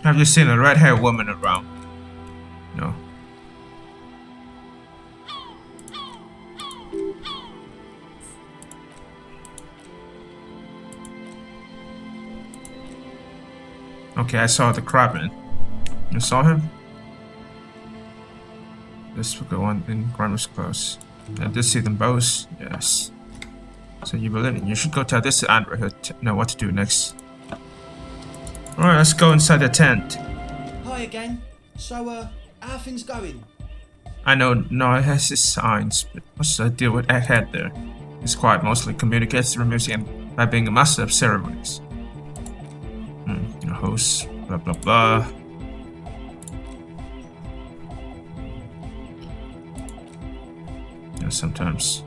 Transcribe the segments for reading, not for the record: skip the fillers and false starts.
Have you seen a red-haired woman around? No. Okay, I saw the crabman. You saw him? This will go on in Grandma's clothes. I did see them both. Yes. So you believe it? You should go tell this to Andrew. He'll know what to do next. Alright, let's go inside the tent. Hi again. So, how are things going? I know it has its signs, but what's the deal with Egghead there? He's quiet, mostly communicates through music and by being a master of ceremonies. A host, blah blah blah. Yeah, sometimes.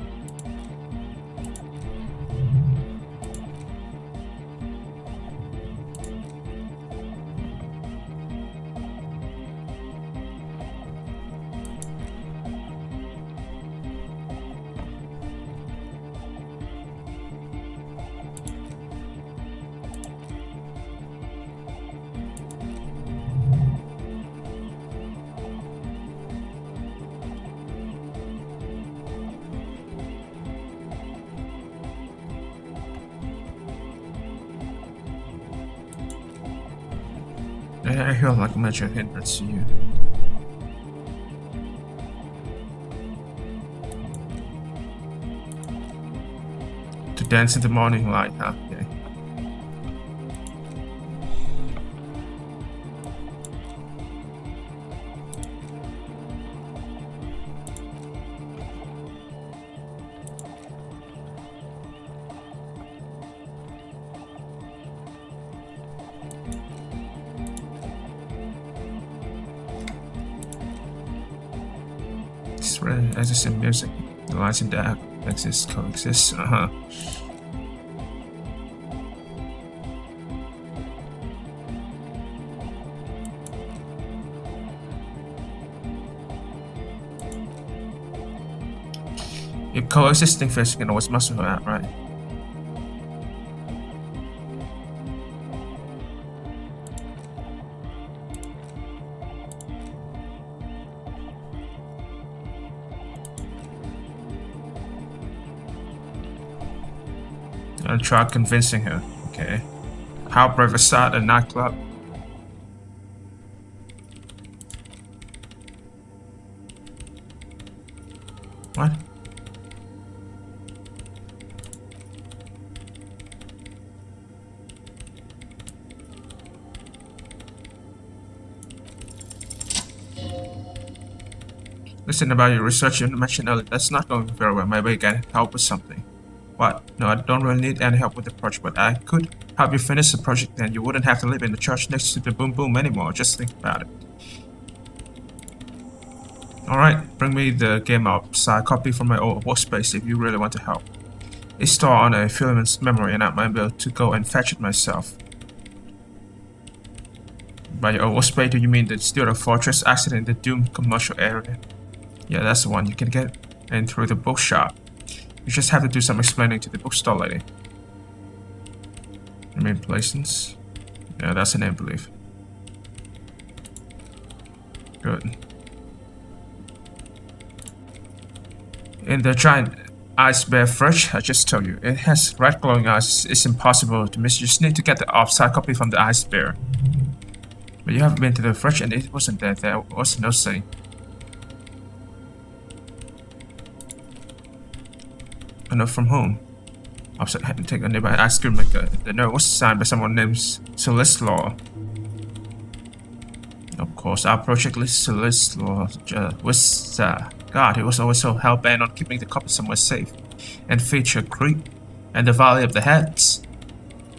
I feel like a major hindrance to you. To dance in the morning light, huh? Okay. As it's in music, the lines in that exist coexist. If coexisting fish can always mess with that, right? I'll try convincing her. Okay. How brave a start at a nightclub? What? Listen, about your research you mentioned earlier, that's not going very well. Maybe you can help with something. What? No, I don't really need any help with the project, but I could help you finish the project and you wouldn't have to live in the church next to the Boom Boom anymore. Just think about it. Alright, bring me the game outside copy from my old workspace if you really want to help. It's stored on a filament's memory and I might be able to go and fetch it myself. By your old workspace, do you mean the Steel Fortress accident in the Doom commercial area? Yeah, that's the one. You can get in through the bookshop. You just have to do some explaining to the bookstore lady. I mean, Placence? Yeah, that's the name, I believe. Good. In the giant ice bear fridge, I just told you, it has red glowing eyes. It's impossible to miss. You just need to get the offside copy from the ice bear. But you haven't been to the fridge and it wasn't there. There was no saying. A note from home. Upset had to take a nearby ice cream maker. The note was signed by someone named Celeste Law. Of course, our project list Celeste Law was God, he was always so hell-bent on keeping the copy somewhere safe and feature creep and the Valley of the Heads.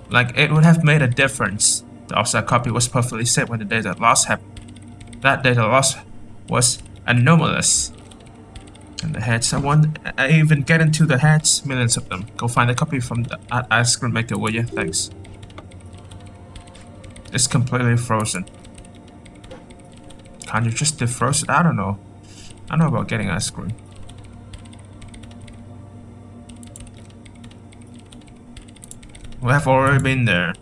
Like it would have made a difference. The offside copy was perfectly safe when the data loss happened. That data loss was anomalous. And the heads, I even get into the heads, millions of them. Go find a copy from the ice cream maker, will you? Thanks. It's completely frozen. Can't you just defrost it? I don't know. I know about getting ice cream. We have already been there.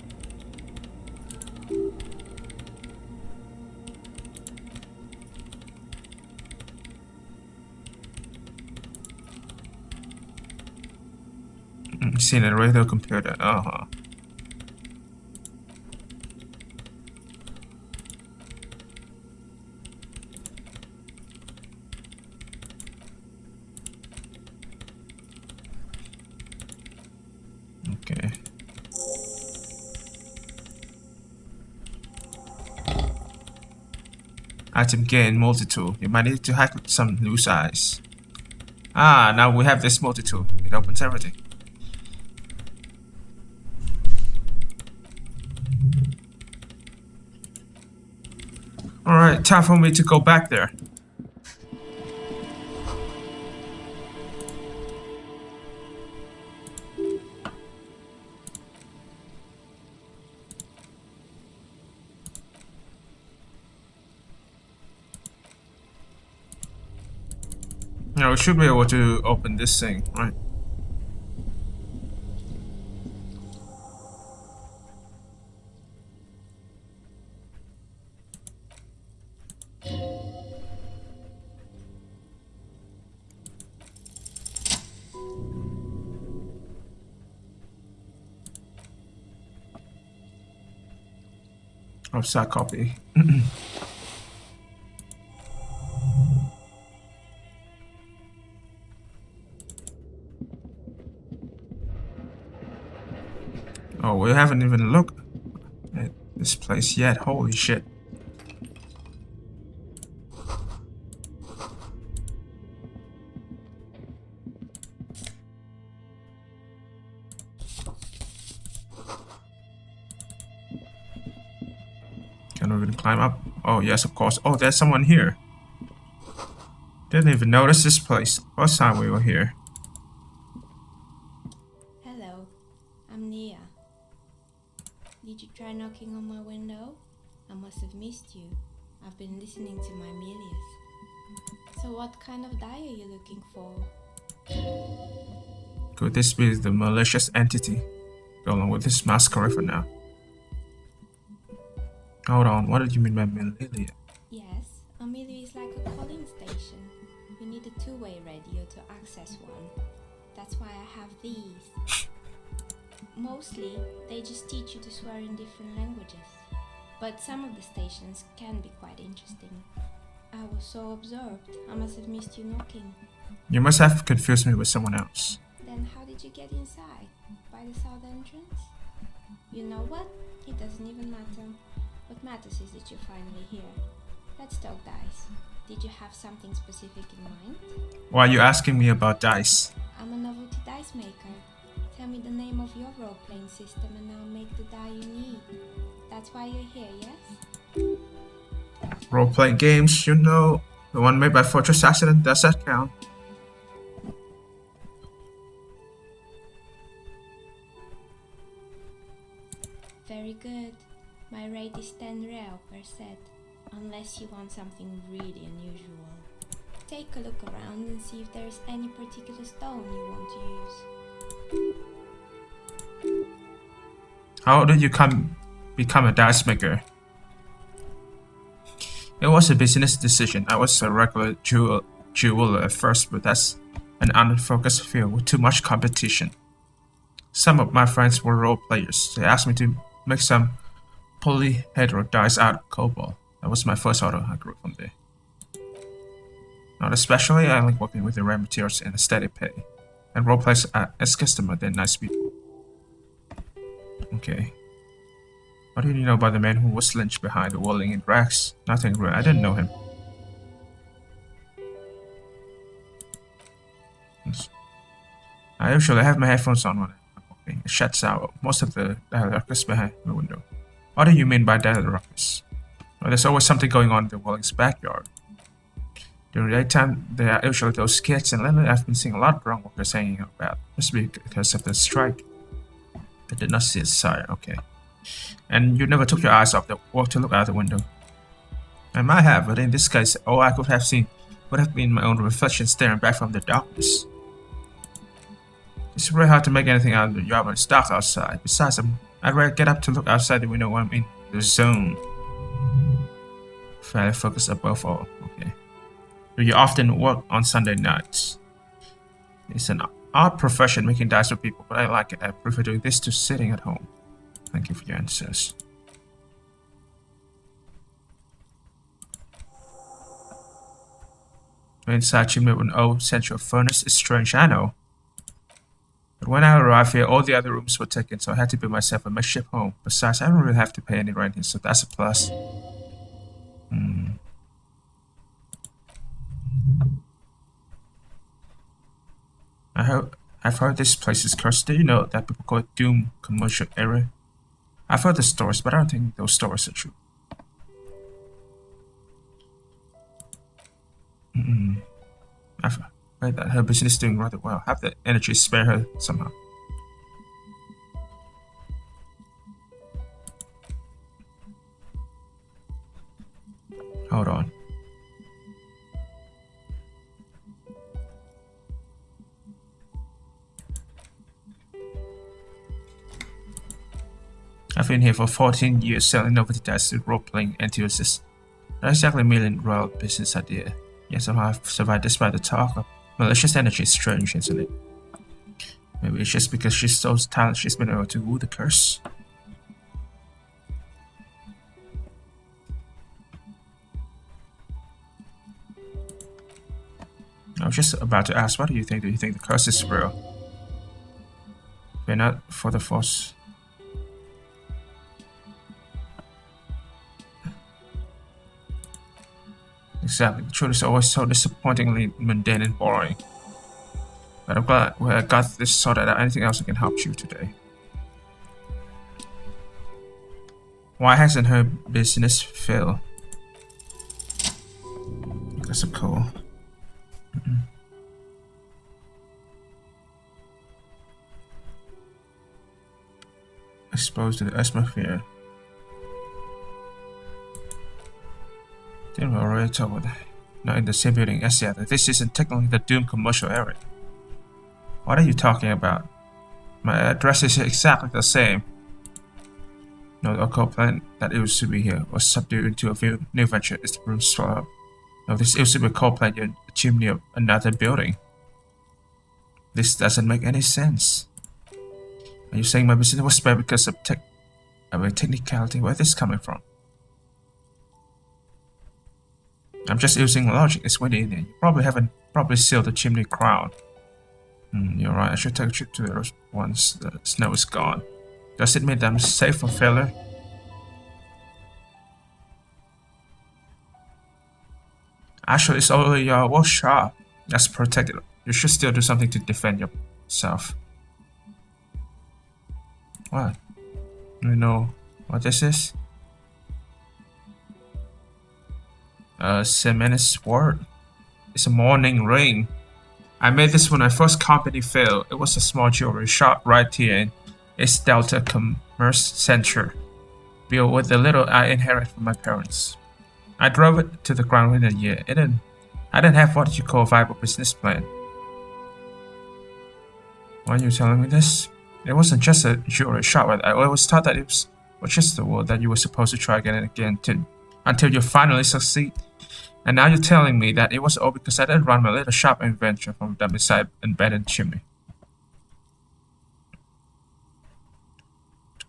seen a radio computer. Okay. Item gain multi-tool. You might need to hack with some loose eyes. Ah, now we have this multi-tool. It opens everything. Alright, time for me to go back there. Now we should be able to open this thing, right? Upside copy. Oh, we haven't even looked at this place yet. Holy shit. Can we even climb up? Oh, yes, of course. Oh, there's someone here. Didn't even notice this place first time we were here. Hello, I'm Nia. Did you try knocking on my window? I must have missed you. I've been listening to my Milius. So what kind of die are you looking for? Could this be the malicious entity? Go along with this masquerade for now. Hold on, what did you mean by Milius? Yes, a Milius is like a calling station. You need a two-way radio to access one. That's why I have these. Mostly, they just teach you to swear in different languages. But some of the stations can be quite interesting. I was so absorbed, I must have missed you knocking. You must have confused me with someone else. Then how did you get inside? By the south entrance? You know what? It doesn't even matter. What matters is that you're finally here. Let's talk dice. Did you have something specific in mind? Why are you asking me about dice? I'm a novelty dice maker. Tell me the name of your role-playing system and I'll make the die you need. That's why you're here, yes? Role-playing games, you know. The one made by Fortress Accident, does that count? Very good. My rate is 10 real per set, unless you want something really unusual. Take a look around and see if there is any particular stone you want to use. How did you become a dice maker? It was a business decision. I was a regular jeweler at first, but that's an unfocused field with too much competition. Some of my friends were role players. They asked me to make some polyhedral dice out of cobalt. That was my first order. I grew from there. Not especially, I like working with the rare materials and a steady pay. And role players are as customer than nice people. Okay. What do you know about the man who was lynched behind the whirling in rags? Nothing real. I didn't know him. I usually have my headphones on when I'm walking. It shuts out most of the ruckus behind the window. What do you mean by that ruckus? Well, there's always something going on in the Walling's backyard. During the daytime, there are usually those kids, and lately I've been seeing a lot of drunk workers hanging about. Must be because of the strike. I did not see a sign. Okay. And you never took your eyes off the wall to look out the window. I might have, but in this case, all I could have seen would have been my own reflection staring back from the darkness. It's really hard to make anything out of the yard when it's dark outside. Besides, I'd rather get up to look outside the window when I'm in the zone. Fairly focused above all. Okay. Do you often work on Sunday nights? It's an odd profession making dice for people, but I like it. I prefer doing this to sitting at home. Thank you for your answers. Inside chimney of an old central furnace is strange, I know. But when I arrived here, all the other rooms were taken, so I had to build myself a makeshift home. Besides, I don't really have to pay any rent here, so that's a plus. I've heard this place is cursed. Do you know that people call it Doom Commercial Area? I've heard the stories, but I don't think those stories are true. I've heard that her business is doing rather well. Have the energy spare her somehow. Hold on. I've been here for 14 years selling novelty dice to role-playing enthusiasts. Not exactly a million-dollar business idea. Yet somehow I've survived despite the talk of malicious energy. Is strange, isn't it? Maybe it's just because she's so talented she's been able to woo the curse. I was just about to ask, what do you think? Do you think the curse is real? We're not for the force. Exactly. The truth is always so disappointingly mundane and boring. But I'm glad I got this sorted out. Anything else that can help you today? Why hasn't her business failed? That's a cool. Exposed to the atmosphere. Didn't we already talk about that? Not in the same building as the other. This isn't technically the Doom commercial area. What are you talking about? My address is exactly the same. No, the occult plan that used to be here was subdued into a new venture. It's the room swallowed up. No, this used to be a coal plant in the chimney of another building. This doesn't make any sense. Are you saying my business was spared because of a technicality? Where is this coming from? I'm just using logic. It's windy in here. You haven't sealed the chimney crown. You're right. I should take a trip to there once the snow is gone. Does it mean that I'm safe from failure? Actually, it's only your workshop that's protected. You should still do something to defend yourself. What? Do you know what this is? Cemented sword. It's a morning ring. I made this when my first company failed. It was a small jewelry shop right here in East Delta Commerce Center, built with the little I inherited from my parents. I drove it to the ground within a year. I didn't have what you call a viable business plan. Why are you telling me this? It wasn't just a jewelry shop. I always thought that it was just the world that you were supposed to try again and again until you finally succeed. And now you're telling me that it was all because I didn't run my little shop and venture from down beside an abandoned chimney.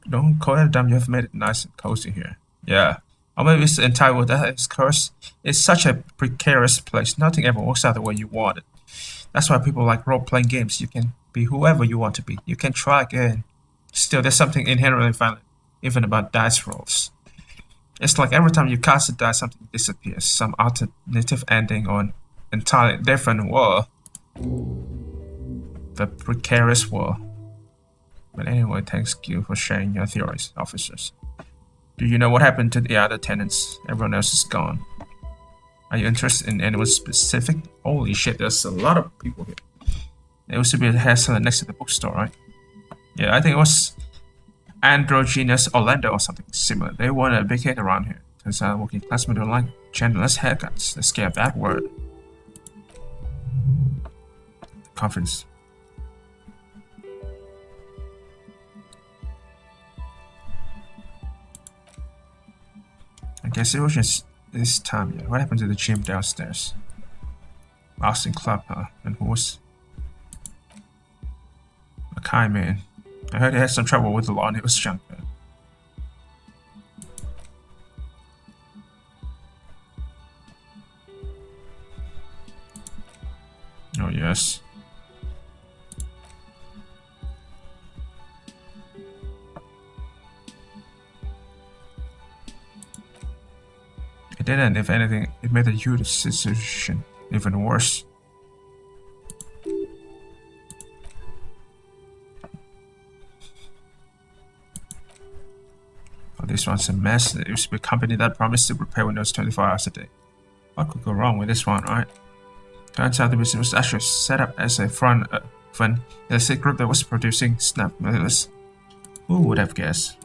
Don't call it dumb. You have made it nice and cozy here. Yeah. Or maybe it's the entire world that is cursed. It's such a precarious place. Nothing ever works out the way you want it. That's why people like role-playing games. You can be whoever you want to be. You can try again. Still, there's something inherently violent, even about dice rolls. It's like every time you cast a die, something disappears. Some alternative ending or an entirely different world. The precarious world. But anyway, thanks you for sharing your theories, officers. Do you know what happened to the other tenants? Everyone else is gone. Are you interested in anyone specific? Holy shit, there's a lot of people here. There used to be a hair salon next to the bookstore, right? Yeah, I think it was Androgynous Orlando or something similar. They want a big hit around here. Turns out working classmen don't like genderless haircuts. They're scared of that word. Conference. I guess it was just this time, yeah. What happened to the gym downstairs? Boston Club, huh? And who was... kind man. I heard he had some trouble with the law when he was younger. Oh, yes. It didn't, if anything, it made the youth situation even worse. Oh, this one's a mess. It used to be a company that promised to repair Windows 24 hours a day. What could go wrong with this one, right? Turns out the business was actually set up as a front in a sick group that was producing snap mailers. Who would have guessed?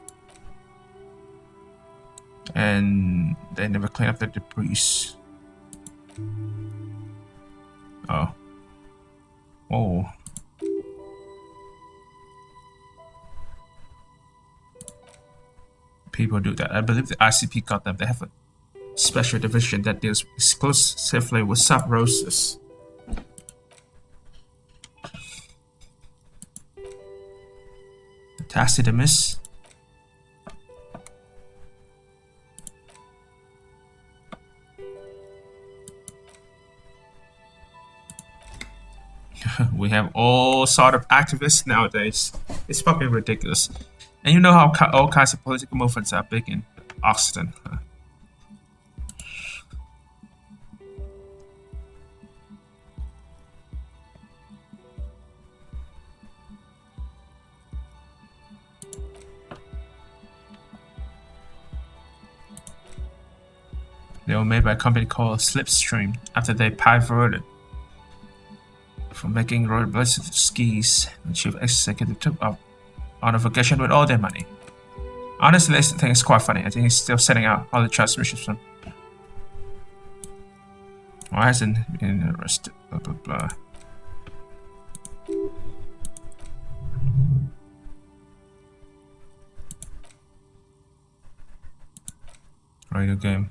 And they never clean up the debris. Oh. Whoa. People do that. I believe the ICP got them. They have a special division that deals exclusively with sub roses. The taxidermist. We have all sort of activists nowadays. It's fucking ridiculous. And you know how all kinds of political movements are big in Austin. Huh? They were made by a company called Slipstream after they pivoted from making road blessed skis. The chief executive took up on a vacation with all their money. Honestly, I think it's quite funny. I think he's still sending out all the transmissions from. Why hasn't he been arrested? Blah blah blah. Radio game.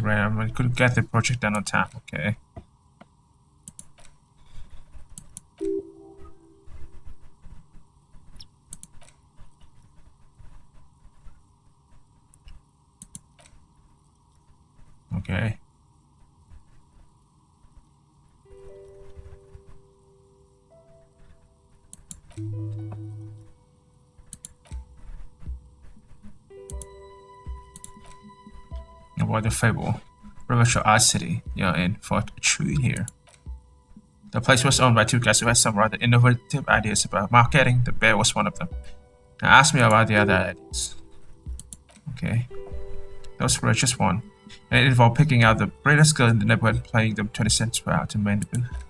Right, I couldn't get the project done on time. Okay. Okay. Avoid the fable. Reversal Art City. You're in for a treat here. The place was owned by two guys who had some rather innovative ideas about marketing. The bear was one of them. Now ask me about the other ideas. Okay. Those were just one. And it involved picking out the greatest girl in the neighborhood and playing them 20 cents per hour to maim the booth.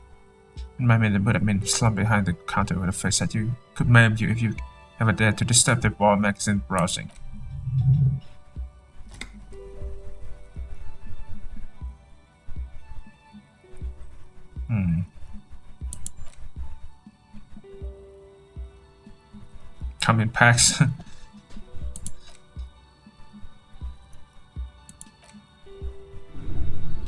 And my main would have been slumped behind the counter with a face that you could maim you if you ever dared to disturb the ball magazine browsing. Come in packs.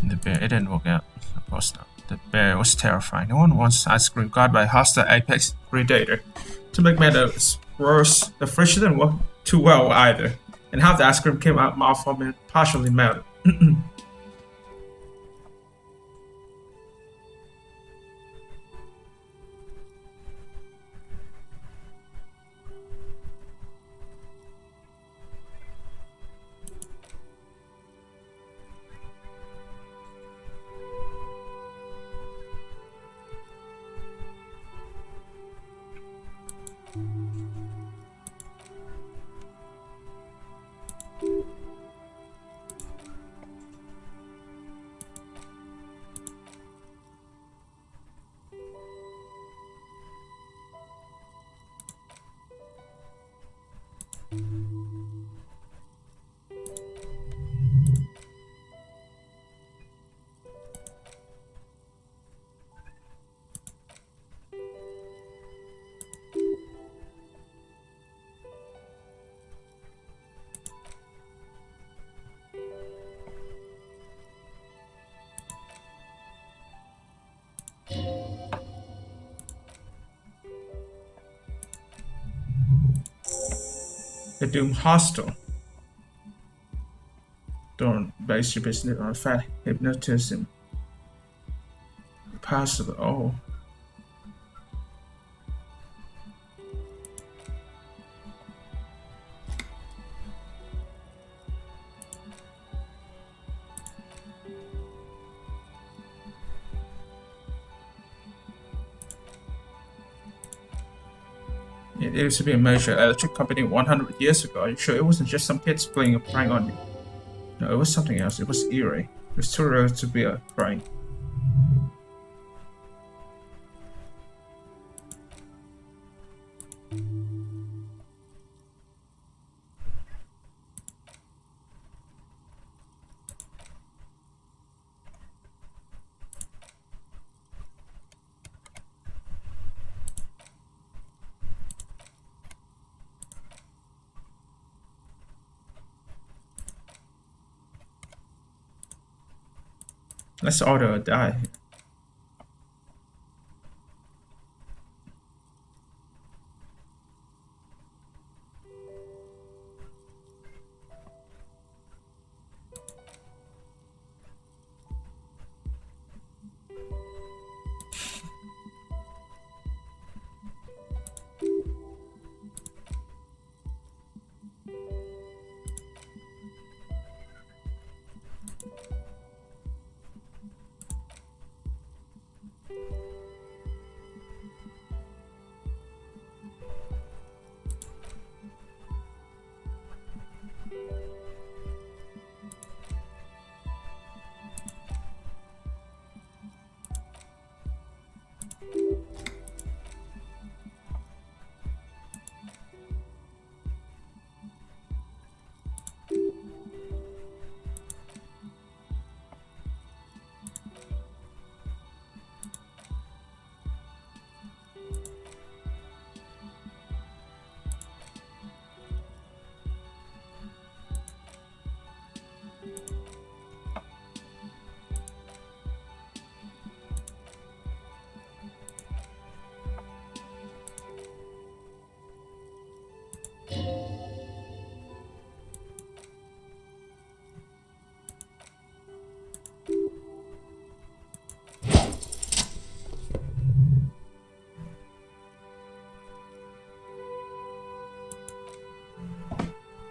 The bear, it didn't work out. Of course not. The bear was terrifying. No one wants ice cream guarded by a hostile apex predator. To make matters worse, the fridge didn't work too well either, and half the ice cream came out malformed and partially melted. The Doom Hostel. Don't base your business on fat hypnotism. Possible. Oh. It used to be a major electric company 100 years ago. Are you sure it wasn't just some kids playing a prank on you? No, it was something else. It was eerie. It was too real to be a prank. Let's order a die.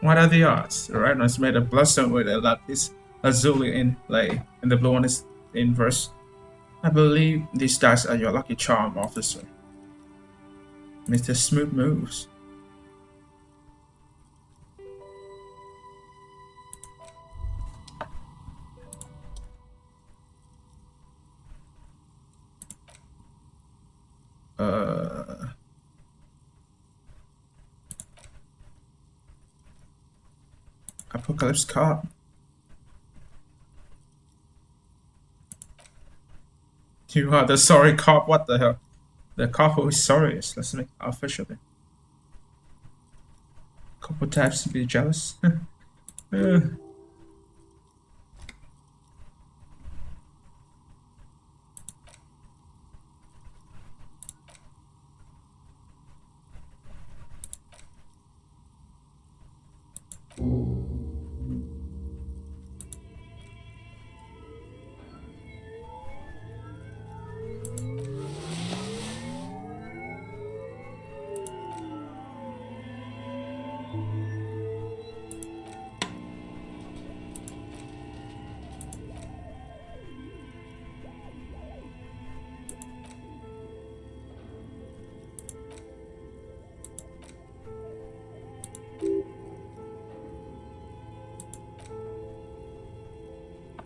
What are the odds? The red one is made of bloodstone with a lapis lazuli inlay, and the blue one is inverse. I believe these dice are your lucky charm, officer. Mr. Smooth moves. Apocalypse card. You are the sorry cop. What the hell? The cop who is sorriest. Let's make it official then. Couple types to be jealous.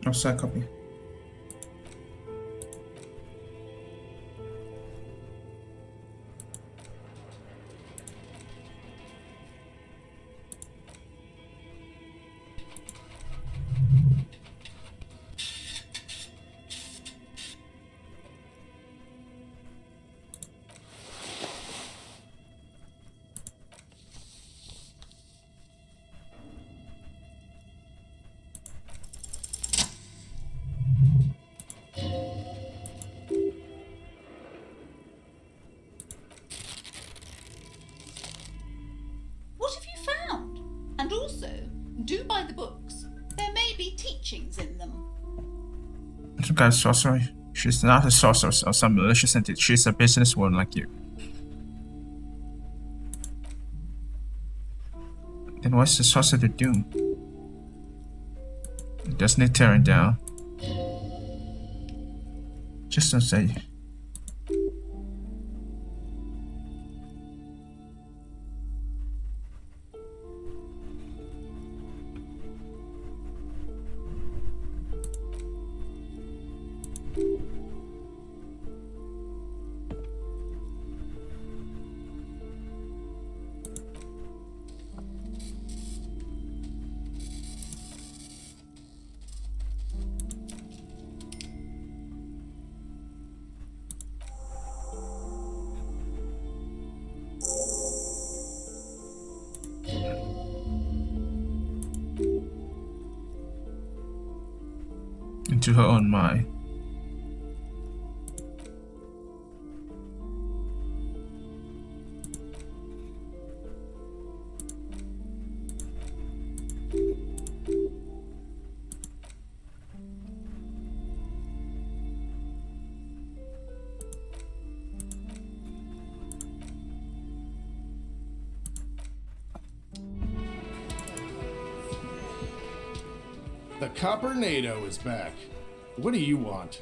Outside copy. Some kind of sorcerer. She's not a sorceress or some malicious entity. She's a businesswoman like you. Then what's the sorcerer do? Doesn't it tear it down? Just don't say. Into her own mind. The Coppernado is back. What do you want?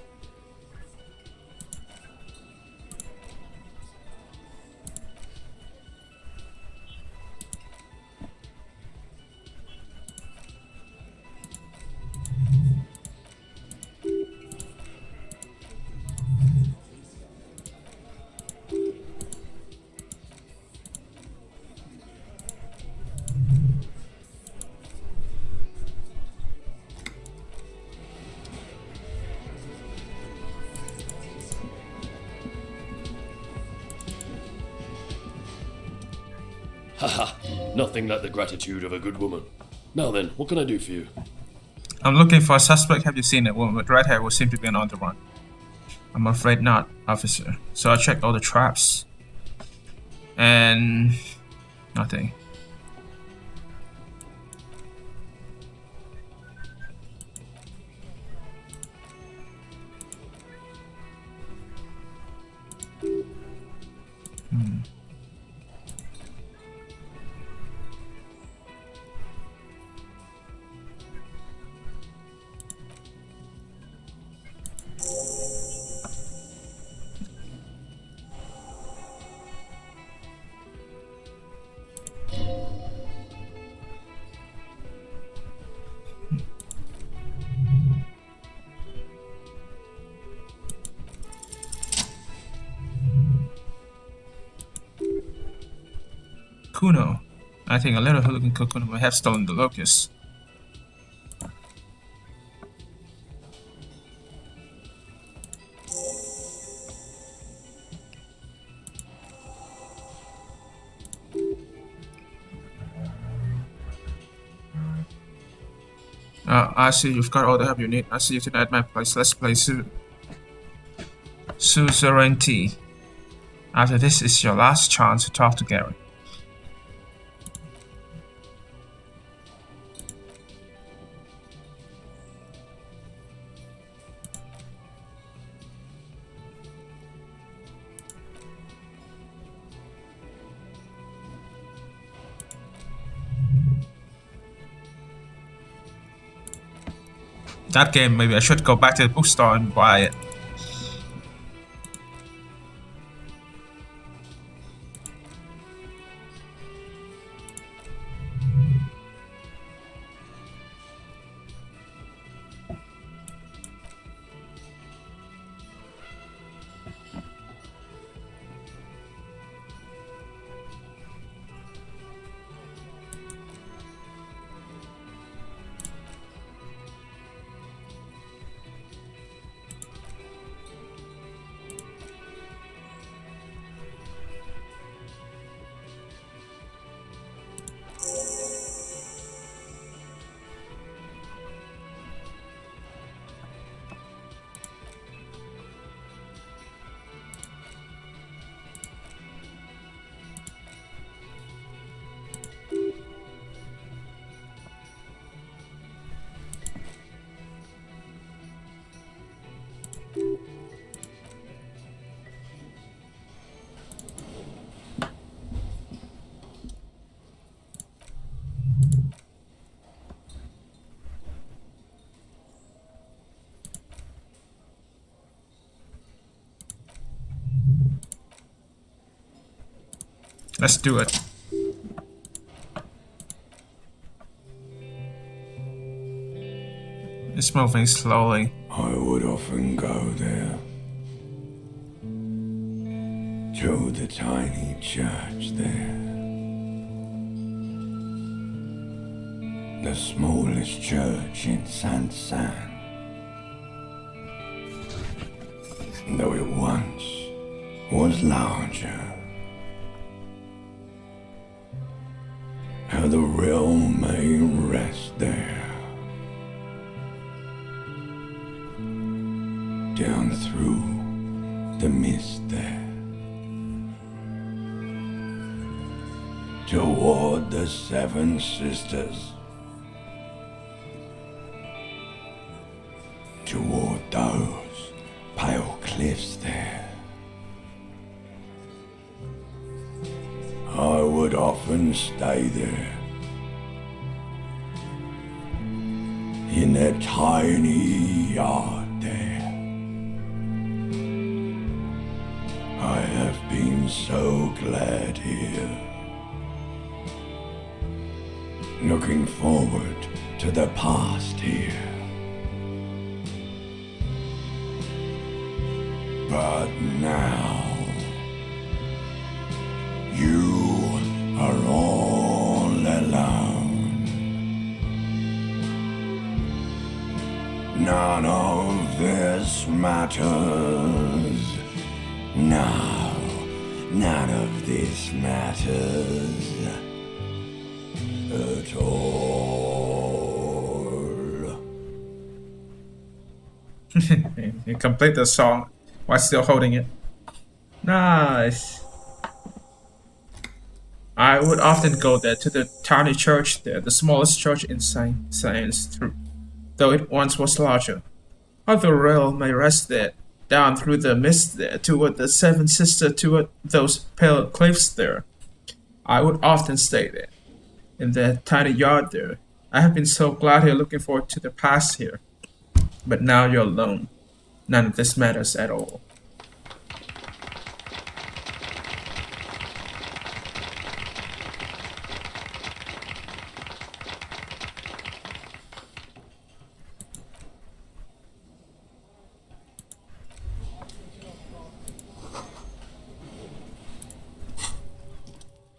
Haha, nothing like the gratitude of a good woman. Now then, what can I do for you? I'm looking for a suspect. Have you seen a woman with red hair who seems to be on the run? I'm afraid not, officer. So I checked all the traps. And nothing. Kuno. I think a little hooligan Kuno may have stolen the locust. I see you've got all the help you need. I see you tonight at my place. Let's play Suzerainty. After this is your last chance to talk to Gary. That game, maybe I should go back to the bookstore and buy it. Let's do it. It's moving slowly. I would often go there to the tiny church there, the smallest church in San, though it once was larger. How the realm may rest there, down through the mist there, toward the Seven Sisters, toward those pale cliffs there. I would often stay there, in that tiny yard there. I have been so glad here, looking forward to the past here. But now, you are all alone. None of this matters. No, none of this matters at all. You complete the song while still holding it. Nice. I would often go there to the tiny church there, the smallest church in Science, though it once was larger. How the realm may rest there, down through the mist there, toward the Seven Sisters, toward those pale cliffs there. I would often stay there, in that tiny yard there. I have been so glad here, looking forward to the past here. But now you're alone. None of this matters at all.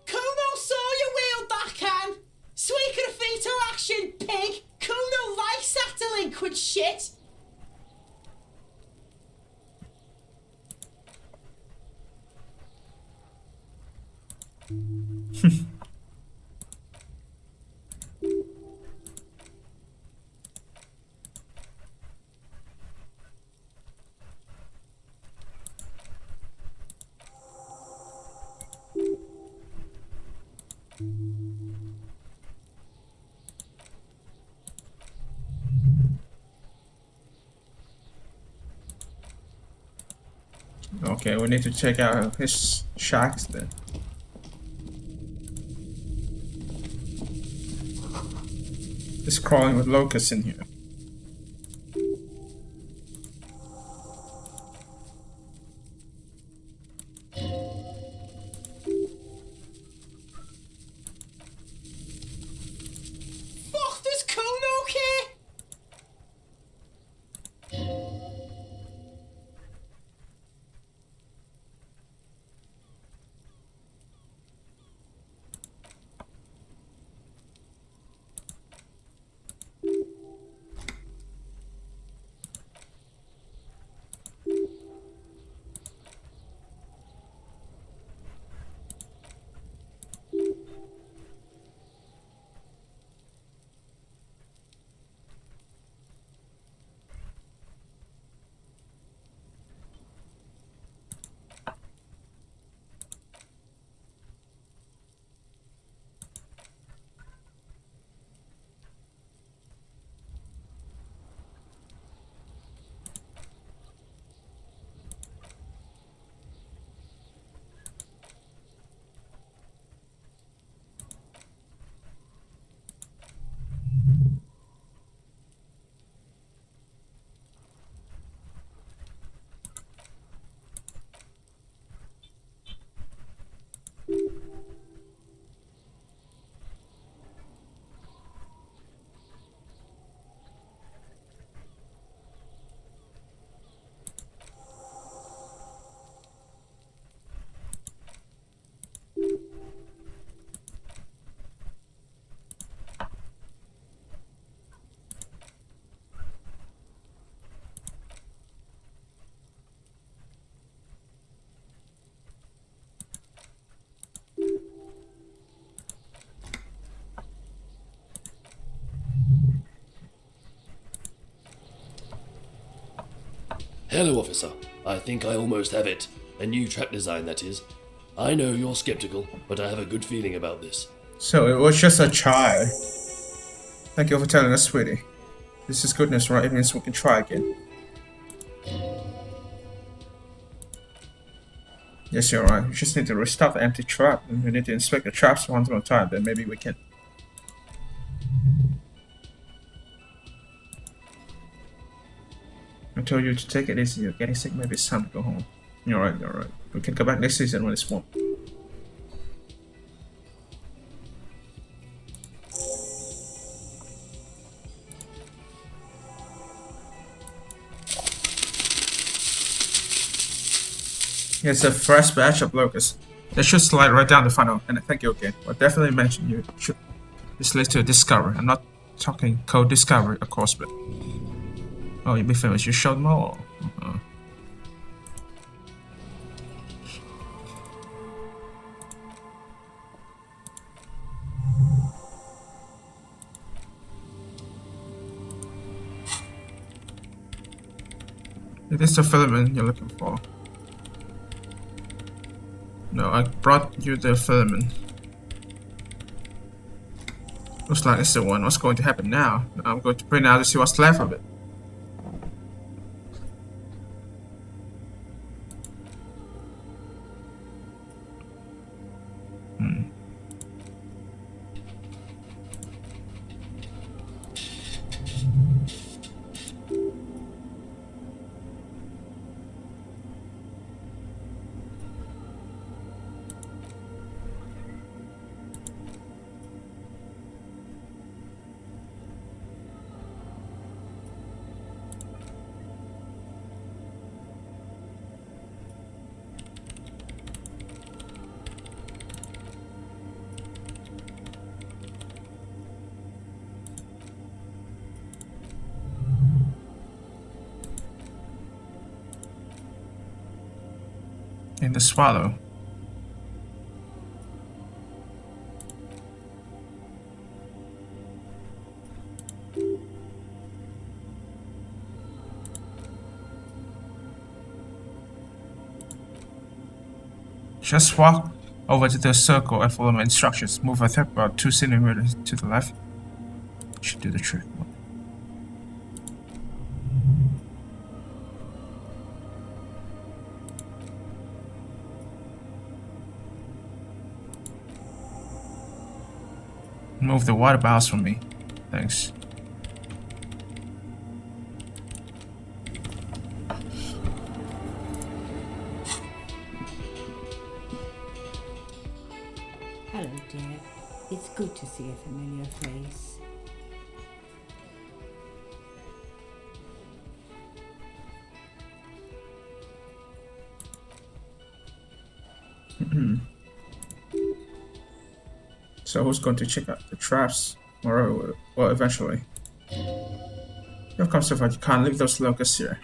Kuno saw you wield that can! Sweet graffito action, pig! Kuno likes that delinquent shit! Okay, we need to check out his shacks then. It's crawling with locusts in here. Fuck, does Kuno care? Hello, officer. I think I almost have it. A new trap design, that is. I know you're skeptical, but I have a good feeling about this. So it was just a try. Thank you for telling us, sweetie. This is good news, right? It means we can try again. Yes, you're right. We just need to restart the empty trap, and we need to inspect the traps one more time. Then maybe we can. I told you to take it easy. You're getting sick. Maybe it's time to go home. You're right. You're right. We can come back next season when it's warm. It's a fresh batch of locusts. They should slide right down the funnel, and thank you again. I'll definitely mention you should. This leads to a discovery. I'm not talking code discovery, of course, but. Oh, you'll be finished. You showed them all. Is this the filament you're looking for? No, I brought you the filament. Looks like it's the one. What's going to happen now? I'm going to print out to see what's left of it. In the swallow. Just walk over to the circle and follow my instructions. Move a step about 2 centimeters to the left. Should do the trick. Move the water bottles from me. Thanks. Hello, dear. It's good to see a familiar face. So who's going to check out the traps? Or well, eventually. You've come so far, you can't leave those locusts here.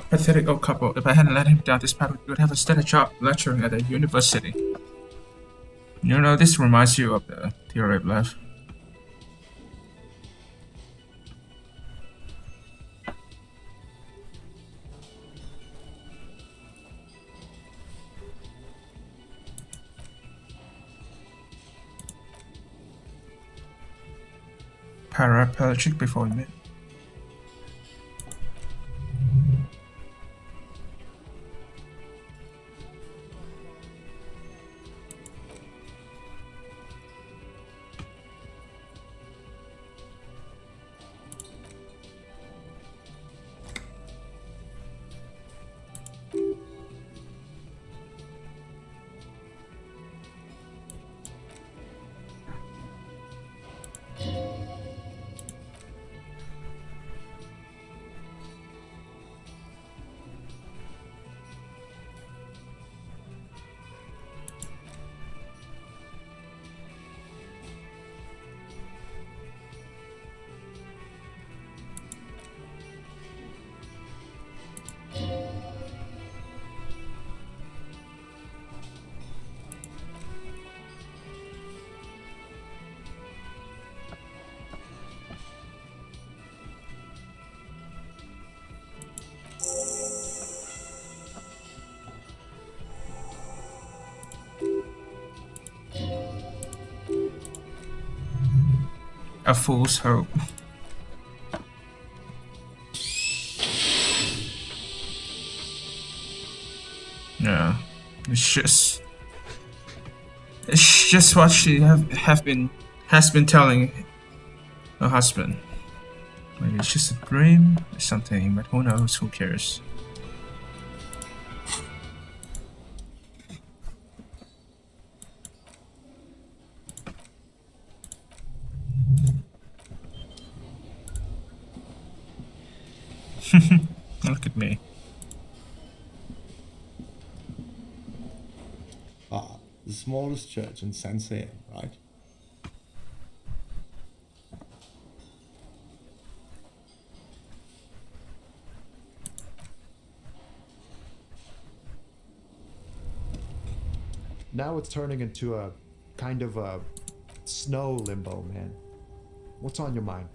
Pathetic old couple. If I hadn't let him down, this puppet would have a steady job lecturing at a university. You know, this reminds you of the theory of love. paraplegic before we met. A fool's hope. Yeah, it's just what she has been telling her husband. Maybe it's just a dream or something, but who knows? Who cares? Look at me. Ah, the smallest church in Sensei, right? Now it's turning into a kind of a snow limbo, man. What's on your mind?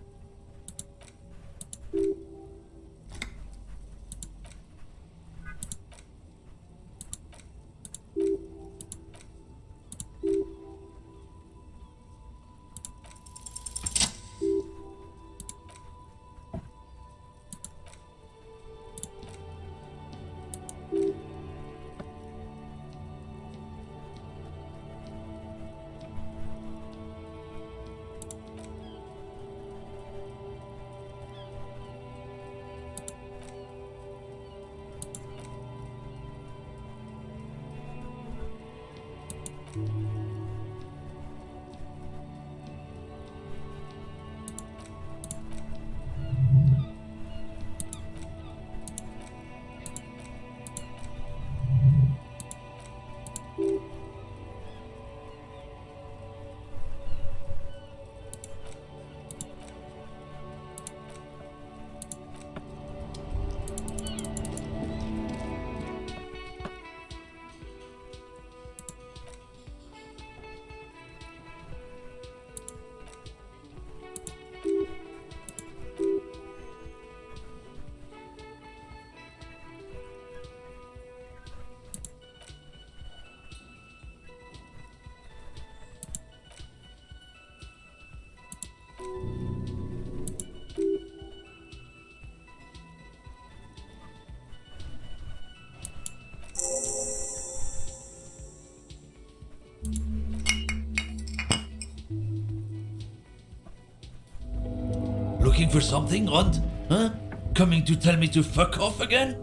Looking for something, Rond? Huh? Coming to tell me to fuck off again?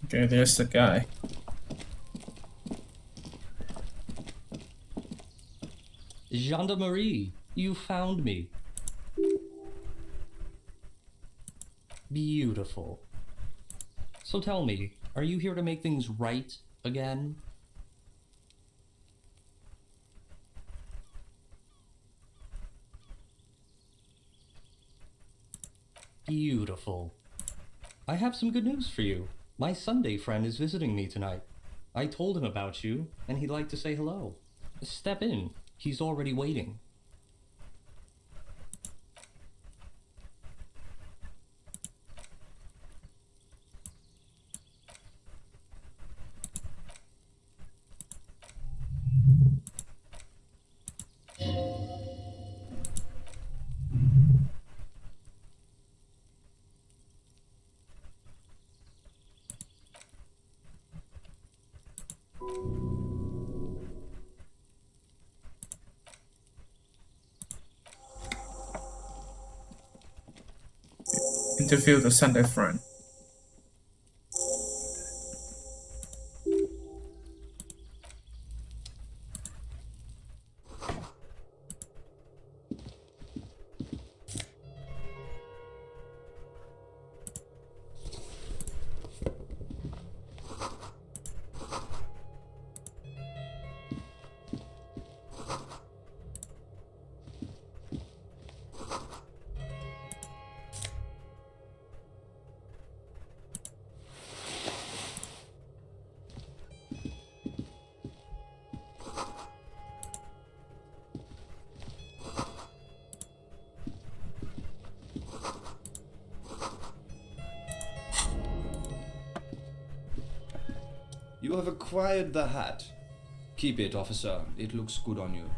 Okay, there's the guy. Gendarmerie, you found me. Beautiful. So tell me, are you here to make things right again? Beautiful. I have some good news for you. My Sunday friend is visiting me tonight. I told him about you, and he'd like to say hello. Step in. He's already waiting. Interview the Sunday friend. You have acquired the hat. Keep it, officer. It looks good on you.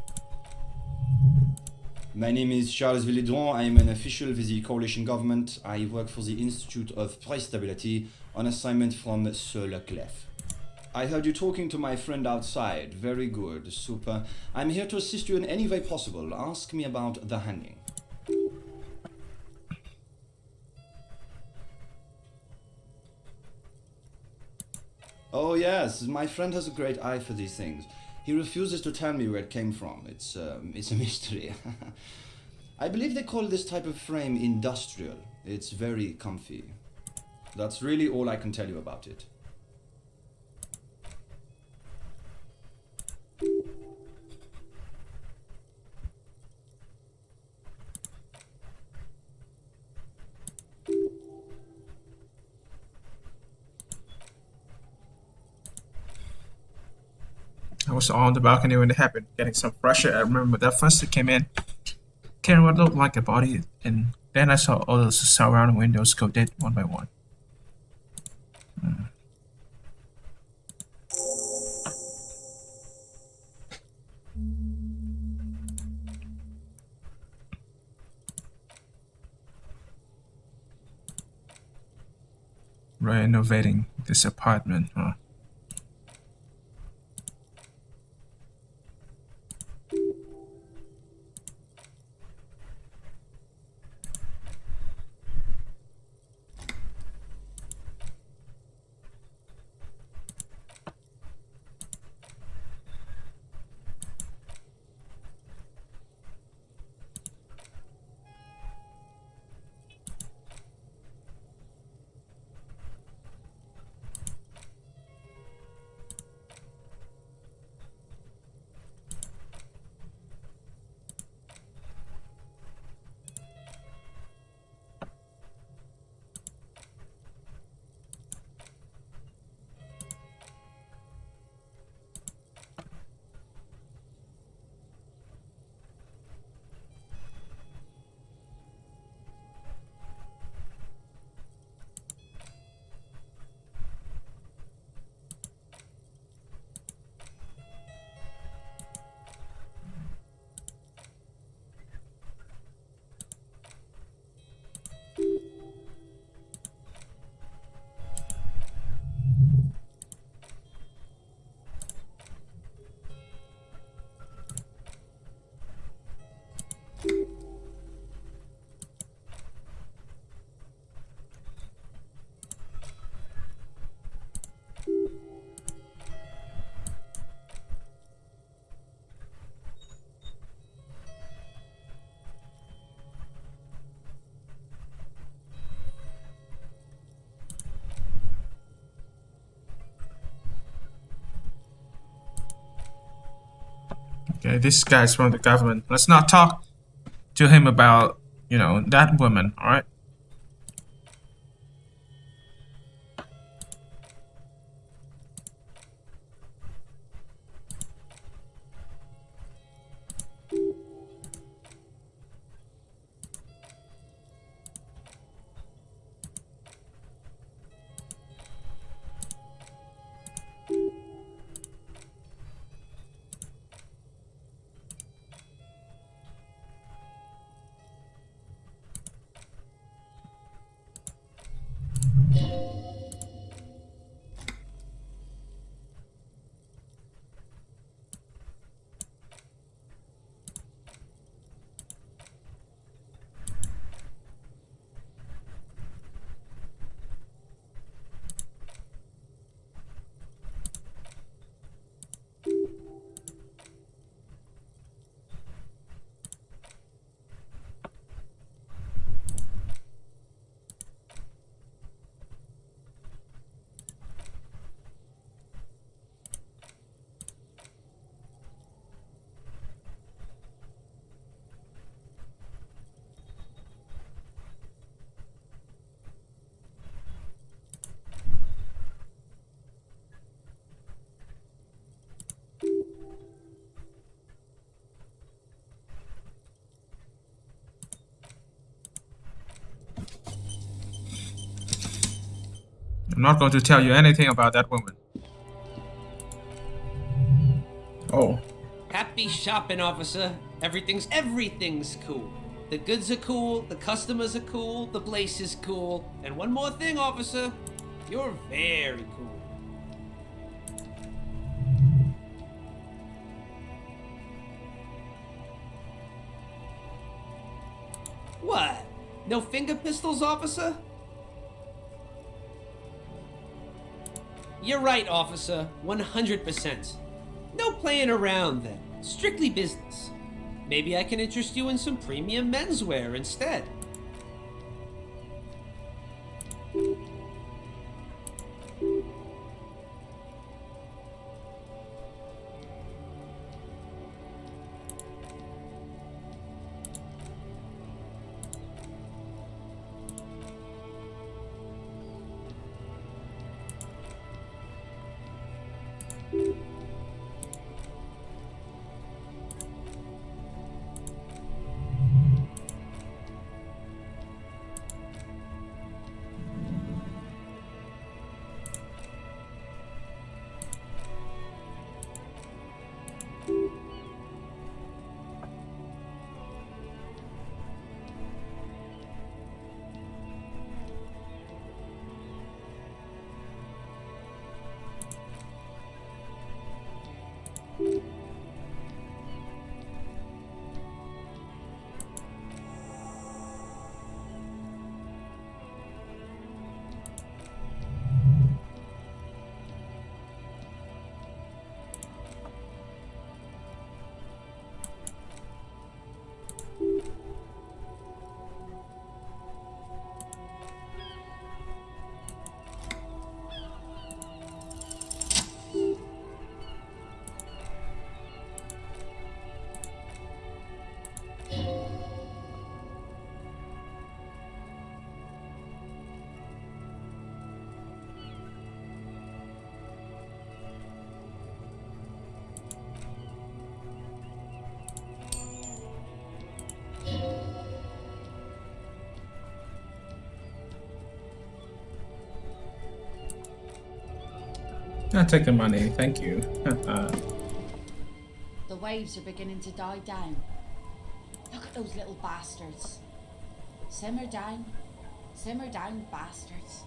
My name is Charles Villedron. I am an official with the coalition government. I work for the Institute of Price Stability on assignment from Sir Leclerc. I heard you talking to my friend outside. Very good. Super. I'm here to assist you in any way possible. Ask me about the hanging. Oh yes, my friend has a great eye for these things. He refuses to tell me where it came from. It's a mystery. I believe they call this type of frame industrial. It's very comfy. That's really all I can tell you about it. I was on the balcony when it happened, getting some fresh air. I remember that first it came in. Can't what looked like a body, and then I saw all those surrounding windows go dead one by one. Renovating this apartment, huh? Okay, this guy's from the government. Let's not talk to him about, that woman, alright? I'm not going to tell you anything about that woman. Oh. Happy shopping, officer. Everything's cool. The goods are cool, the customers are cool, the place is cool. And one more thing, officer. You're very cool. What? No finger pistols, officer? You're right, officer. 100%. No playing around, then. Strictly business. Maybe I can interest you in some premium menswear instead. I'll take the money, thank you. The waves are beginning to die down. Look at those little bastards. Simmer down, bastards.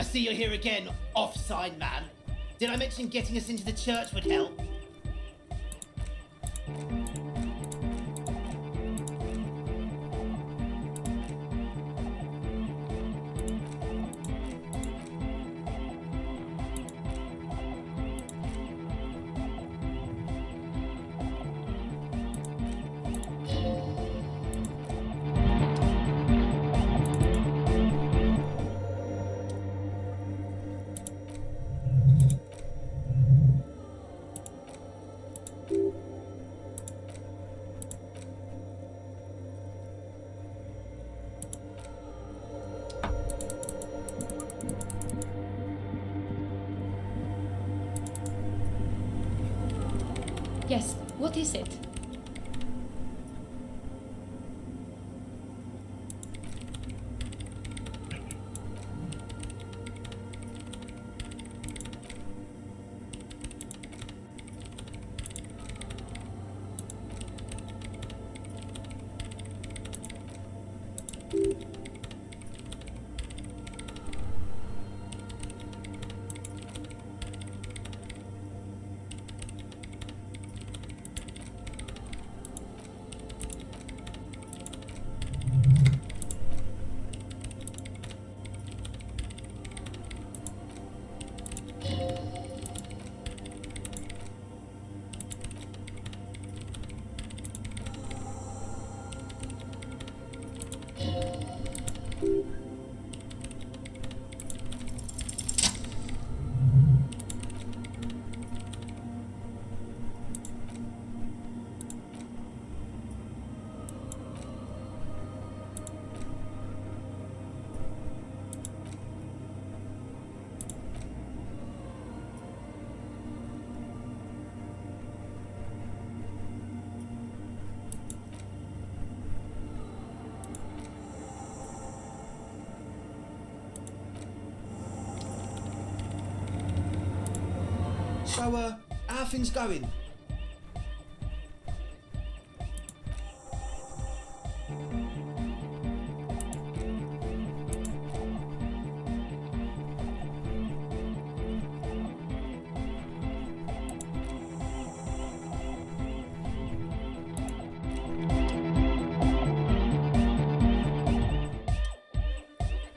see you're here again, offside man. Did I mention getting us into the church would help? Yes, what is it? So, how are things going?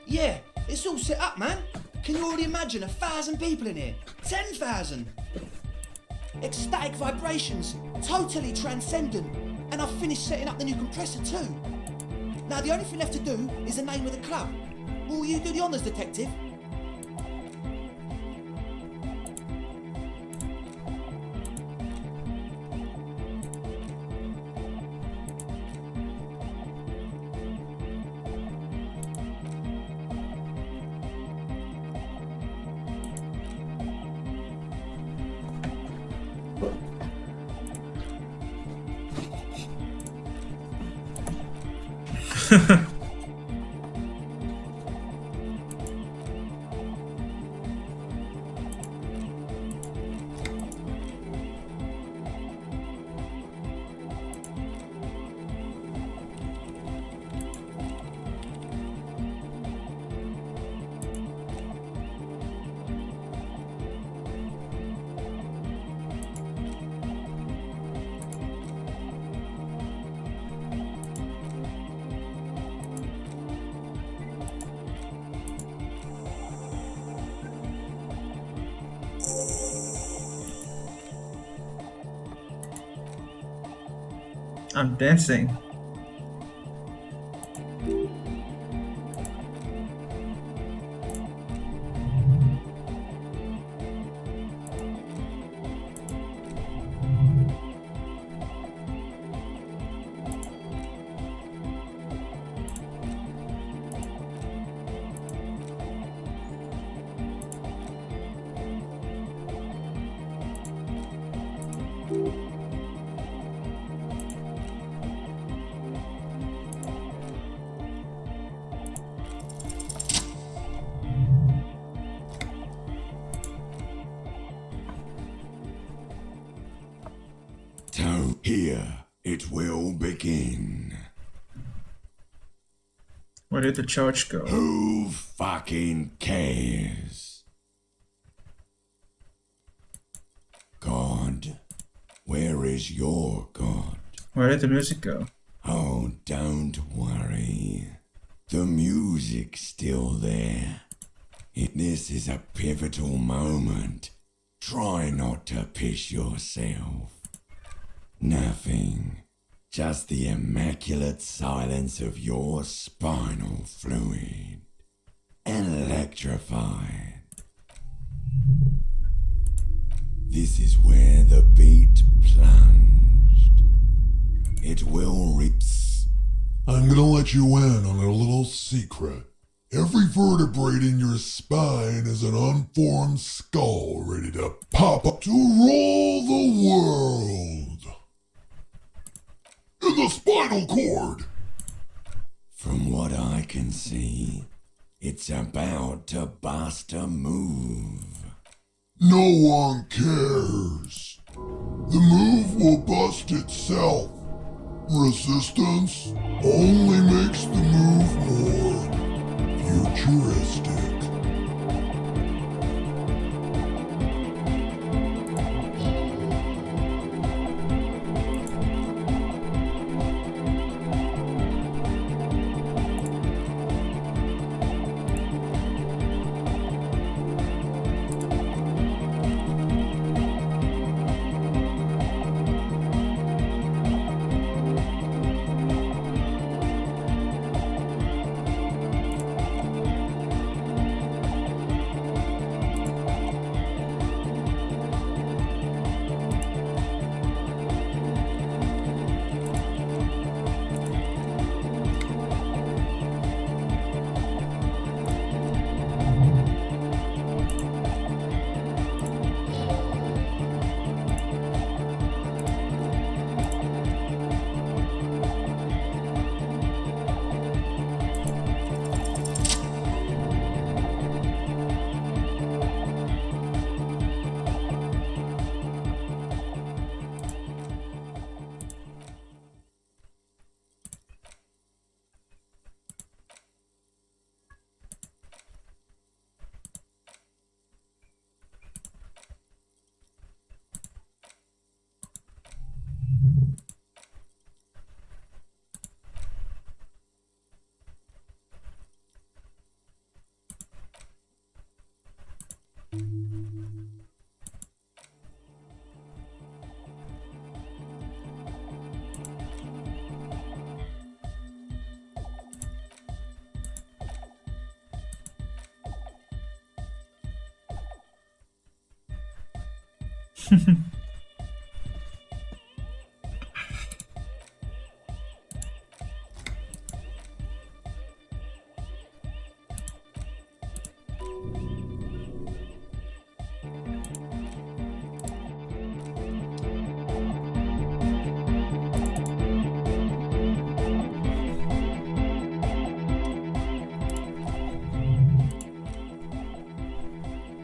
Yeah, it's all set up, man. Can you already imagine 1,000 people in here? 10,000! Ecstatic vibrations, totally transcendent. And I've finished setting up the new compressor too. Now the only thing left to do is the name of the club. Will you do the honours, detective? I'm dancing. So here it will begin. Where Where did the charge go? Who fucking cares? God, where is your God? Where did the music go? Oh, don't worry. The music's still there. This is a pivotal moment. Try not to piss yourself. Nothing. Just the immaculate silence of your spinal fluid. Electrified. This is where the beat plunged. It will rips. I'm gonna let you in on a little secret. Every vertebrae in your spine is an unformed skull ready to pop up to rule the world. In the spinal cord. From what I can see, it's about to bust a move. No one cares. The move will bust itself. Resistance only makes the move more futuristic.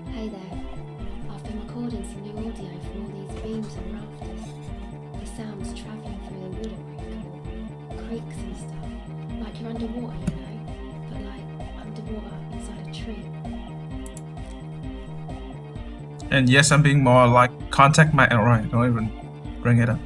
Hey there. I've been recording some new audio from all these beams and rafters. The sounds travelling through the wood are really cool. Creaks and stuff. Like you're underwater, you know? But like underwater inside a tree. And yes, I'm being more like, contact my... Alright, don't even bring it up.